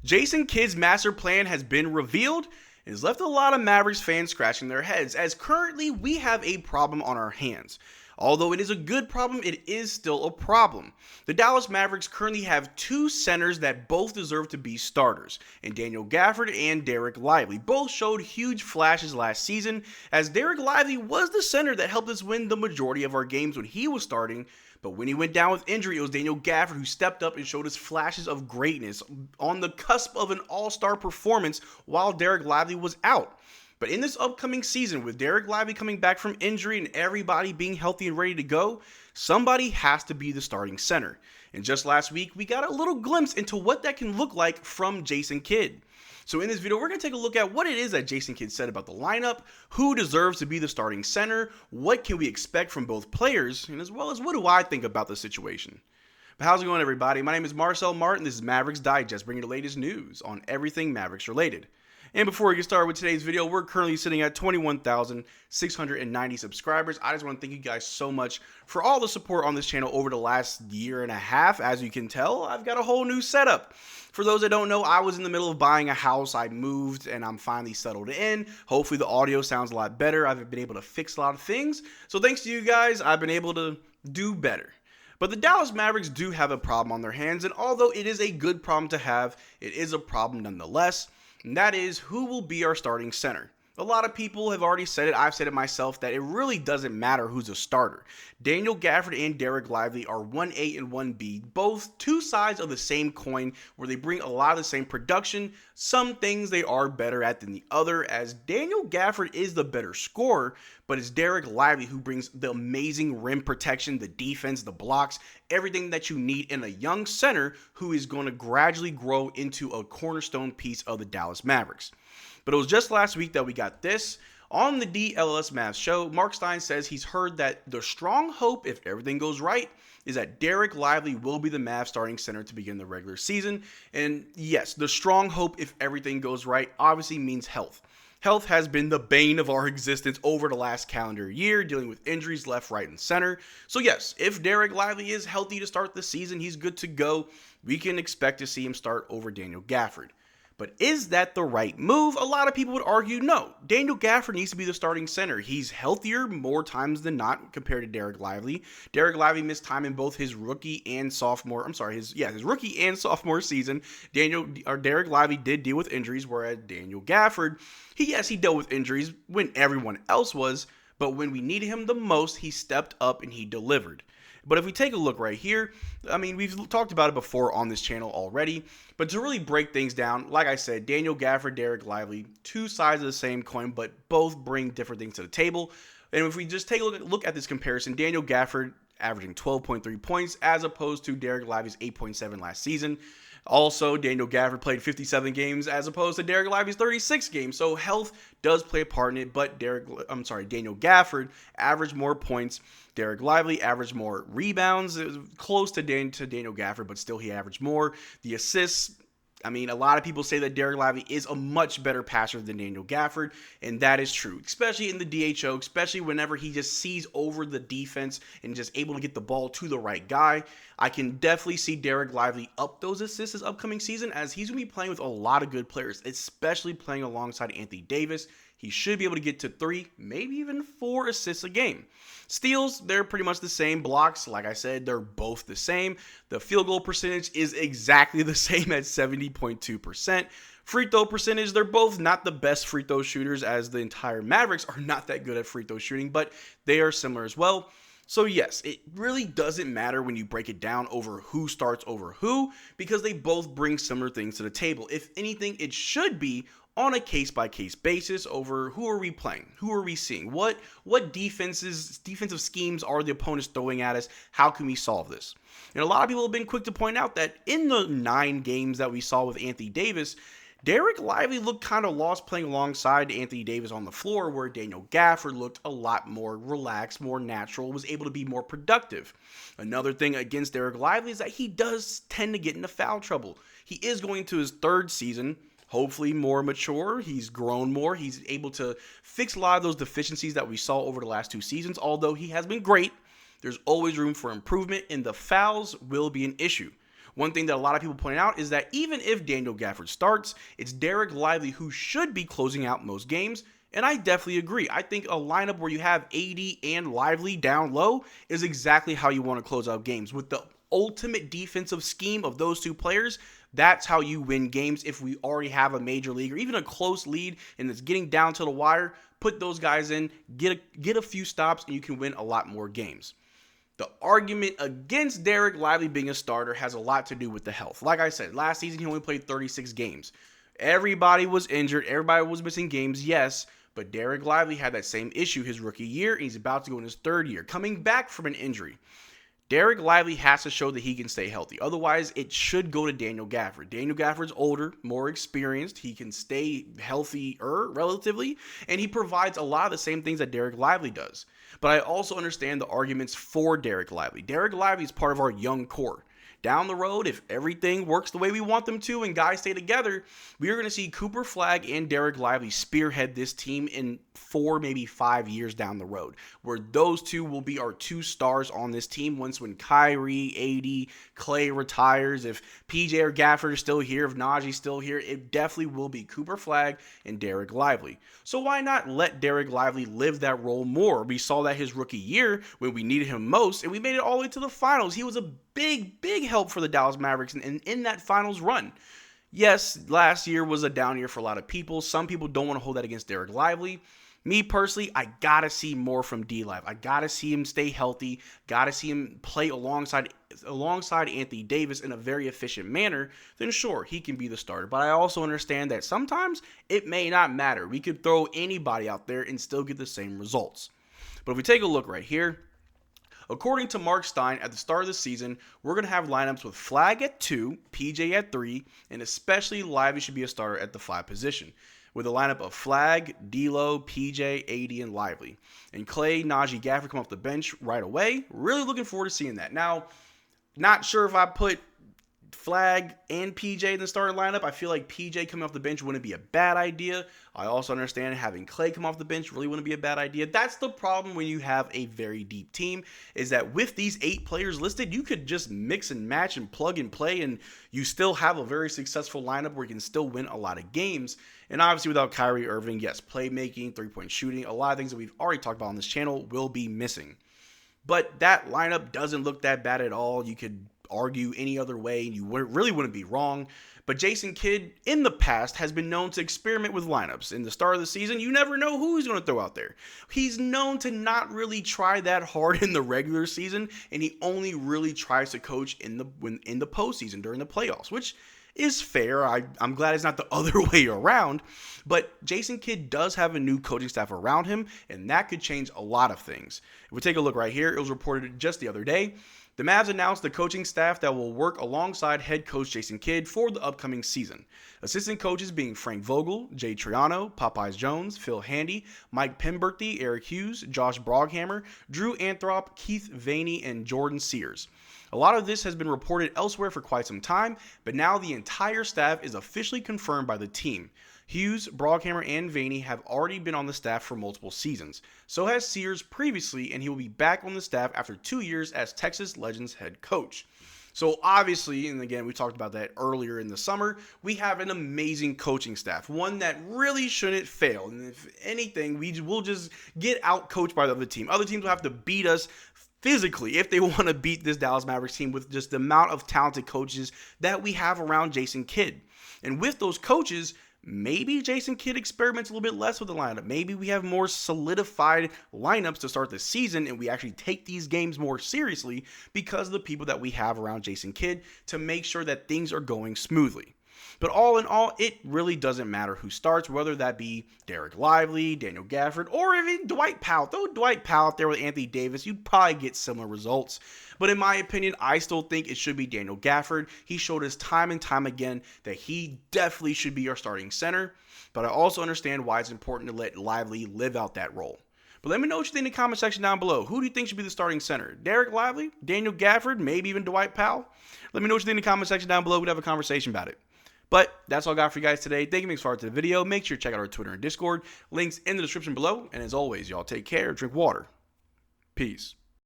Jason Kidd's master plan has been revealed and has left a lot of Mavericks fans scratching their heads, as currently we have a problem on our hands. Although it is a good problem, it is still a problem. The Dallas Mavericks currently have two centers that both deserve to be starters, and Daniel Gafford and Dereck Lively. Both showed huge flashes last season, as Dereck Lively was the center that helped us win the majority of our games when he was starting. But when he went down with injury, it was Daniel Gafford who stepped up and showed us flashes of greatness on the cusp of an all-star performance while Dereck Lively was out. But in this upcoming season, with Dereck Lively coming back from injury and everybody being healthy and ready to go, somebody has to be the starting center. And just last week, we got a little glimpse into what that can look like from Jason Kidd. So in this video, we're going to take a look at what it is that Jason Kidd said about the lineup, who deserves to be the starting center, what can we expect from both players, and as well as what do I think about the situation. But how's it going, everybody? My name is Marcel Martin. This is Mavs Digest, bringing the latest news on everything Mavericks related. And before we get started with today's video, we're currently sitting at 21,690 subscribers. I just want to thank you guys so much for all the support on this channel over the last year and a half. As you can tell, I've got a whole new setup. For those that don't know, I was in the middle of buying a house. I moved and I'm finally settled in. Hopefully the audio sounds a lot better. I've been able to fix a lot of things. So thanks to you guys, I've been able to do better. But the Dallas Mavericks do have a problem on their hands, and although it is a good problem to have, it is a problem nonetheless. And that is, who will be our starting center? A lot of people have already said it, I've said it myself, that it really doesn't matter who's a starter. Daniel Gafford and Dereck Lively are 1A and 1B, both two sides of the same coin where they bring a lot of the same production. Some things they are better at than the other, as Daniel Gafford is the better scorer, but it's Dereck Lively who brings the amazing rim protection, the defense, the blocks, everything that you need in a young center who is going to gradually grow into a cornerstone piece of the Dallas Mavericks. But it was just last week that we got this. On the DLS Mavs show, Mark Stein says he's heard that the strong hope, if everything goes right, is that Dereck Lively will be the Mavs starting center to begin the regular season. And yes, the strong hope, if everything goes right, obviously means health. Health has been the bane of our existence over the last calendar year, dealing with injuries left, right, and center. So yes, if Dereck Lively is healthy to start the season, he's good to go. We can expect to see him start over Daniel Gafford. But is that the right move? A lot of people would argue no. Daniel Gafford needs to be the starting center. He's healthier more times than not compared to Dereck Lively. Dereck Lively missed time in both his rookie and sophomore. His rookie and sophomore season. Dereck Lively did deal with injuries, whereas Daniel Gafford, he dealt with injuries when everyone else was, but when we needed him the most, he stepped up and he delivered. But if we take a look right here, I mean, we've talked about it before on this channel already, but to really break things down, like I said, Daniel Gafford, Dereck Lively, two sides of the same coin, but both bring different things to the table. And if we just take a look at this comparison, Daniel Gafford averaging 12.3 points as opposed to Dereck Lively's 8.7 last season. Also, Daniel Gafford played 57 games as opposed to Dereck Lively's 36 games. So health does play a part in it, but Daniel Gafford averaged more points. Dereck Lively averaged more rebounds. It was close to Daniel Gafford, but still he averaged more. The assists, I mean, a lot of people say that Dereck Lively is a much better passer than Daniel Gafford, and that is true, especially in the DHO, especially whenever he just sees over the defense and just able to get the ball to the right guy. I can definitely see Dereck Lively up those assists this upcoming season, as he's going to be playing with a lot of good players, especially playing alongside Anthony Davis. He should be able to get to 3, maybe even 4 assists a game. Steals, they're pretty much the same. Blocks, like I said, they're both the same. The field goal percentage is exactly the same at 70.2%. Free throw percentage, they're both not the best free throw shooters, as the entire Mavericks are not that good at free throw shooting, but they are similar as well. So yes, it really doesn't matter when you break it down over who starts over who, because they both bring similar things to the table. If anything, it should be on a case-by-case basis over who are we playing, who are we seeing, what defensive schemes are the opponents throwing at us, how can we solve this? And a lot of people have been quick to point out that in the 9 games that we saw with Anthony Davis, Dereck Lively looked kind of lost playing alongside Anthony Davis on the floor, where Daniel Gafford looked a lot more relaxed, more natural, was able to be more productive. Another thing against Dereck Lively is that he does tend to get into foul trouble. He is going to his 3rd season, hopefully more mature. He's grown more. He's able to fix a lot of those deficiencies that we saw over the last 2 seasons. Although he has been great, there's always room for improvement, and the fouls will be an issue. One thing that a lot of people point out is that even if Daniel Gafford starts, it's Dereck Lively who should be closing out most games. And I definitely agree. I think a lineup where you have AD and Lively down low is exactly how you want to close out games. With the ultimate defensive scheme of those two players, that's how you win games. If we already have a major league or even a close lead and it's getting down to the wire, put those guys in, get a few stops, and you can win a lot more games. The argument against Dereck Lively being a starter has a lot to do with the health. Like I said, last season he only played 36 games. Everybody was injured. Everybody was missing games, yes. But Dereck Lively had that same issue his rookie year, and he's about to go in his third year, coming back from an injury. Dereck Lively has to show that he can stay healthy. Otherwise, it should go to Daniel Gafford. Daniel Gafford's older, more experienced. He can stay healthier, relatively, and he provides a lot of the same things that Dereck Lively does. But I also understand the arguments for Dereck Lively. Dereck Lively is part of our young core. Down the road, if everything works the way we want them to and guys stay together, we are going to see Cooper Flagg and Dereck Lively spearhead this team in 4, maybe 5 years down the road, where those two will be our two stars on this team when Kyrie, AD, Clay retires. If PJ or Gafford is still here, if Najee's still here, it definitely will be Cooper Flagg and Dereck Lively. So why not let Dereck Lively live that role more? We saw that his rookie year when we needed him most, and we made it all the way to the finals. He was a big help for the Dallas Mavericks in that finals run. Yes, last year was a down year for a lot of people. Some people don't want to hold that against Dereck Lively. Me personally, I gotta see more from D-Live. I gotta see him stay healthy. Gotta see him play alongside Anthony Davis in a very efficient manner. Then sure, he can be the starter. But I also understand that sometimes it may not matter. We could throw anybody out there and still get the same results. But if we take a look right here, according to Mark Stein, at the start of the season, we're going to have lineups with Flagg at 2, PJ at 3, and especially Lively should be a starter at the 5 position, with a lineup of Flagg, D'Lo, PJ, AD, and Lively. And Clay, Najee, Gafford come off the bench right away. Really looking forward to seeing that. Now, not sure if I put Flagg and PJ in the starting lineup. I feel like PJ coming off the bench wouldn't be a bad idea. I also understand having Clay come off the bench really wouldn't be a bad idea. That's the problem when you have a very deep team, is that with these 8 players listed, you could just mix and match and plug and play, and you still have a very successful lineup where you can still win a lot of games. And obviously without Kyrie Irving, yes, playmaking, 3-point shooting, a lot of things that we've already talked about on this channel will be missing. But that lineup doesn't look that bad at all. You could argue any other way, and you really wouldn't be wrong. But Jason Kidd, in the past, has been known to experiment with lineups. In the start of the season, you never know who he's going to throw out there. He's known to not really try that hard in the regular season, and he only really tries to coach in the postseason during the playoffs, which is fair. I'm glad it's not the other way around. But Jason Kidd does have a new coaching staff around him, and that could change a lot of things. If we take a look right here, it was reported just the other day. The Mavs announced the coaching staff that will work alongside head coach Jason Kidd for the upcoming season. Assistant coaches being Frank Vogel, Jay Triano, Popeyes Jones, Phil Handy, Mike Pemberthy, Eric Hughes, Josh Broghammer, Drew Anthrop, Keith Vaney, and Jordan Sears. A lot of this has been reported elsewhere for quite some time, but now the entire staff is officially confirmed by the team. Hughes, Broghammer, and Vaney have already been on the staff for multiple seasons. So has Sears previously, and he will be back on the staff after 2 years as Texas Legends head coach. So obviously, and again, we talked about that earlier in the summer, we have an amazing coaching staff, one that really shouldn't fail. And if anything, we'll just get out-coached by the other team. Other teams will have to beat us physically if they want to beat this Dallas Mavericks team with just the amount of talented coaches that we have around Jason Kidd. And with those coaches, maybe Jason Kidd experiments a little bit less with the lineup. Maybe we have more solidified lineups to start the season, and we actually take these games more seriously because of the people that we have around Jason Kidd to make sure that things are going smoothly. But all in all, it really doesn't matter who starts, whether that be Dereck Lively, Daniel Gafford, or even Dwight Powell. Throw Dwight Powell out there with Anthony Davis, you'd probably get similar results. But in my opinion, I still think it should be Daniel Gafford. He showed us time and time again that he definitely should be our starting center. But I also understand why it's important to let Lively live out that role. But let me know what you think in the comment section down below. Who do you think should be the starting center? Dereck Lively, Daniel Gafford, maybe even Dwight Powell? Let me know what you think in the comment section down below. We'd have a conversation about it. But that's all I got for you guys today. Thank you for watching the video. Make sure to check out our Twitter and Discord. Links in the description below. And as always, y'all take care. Drink water. Peace.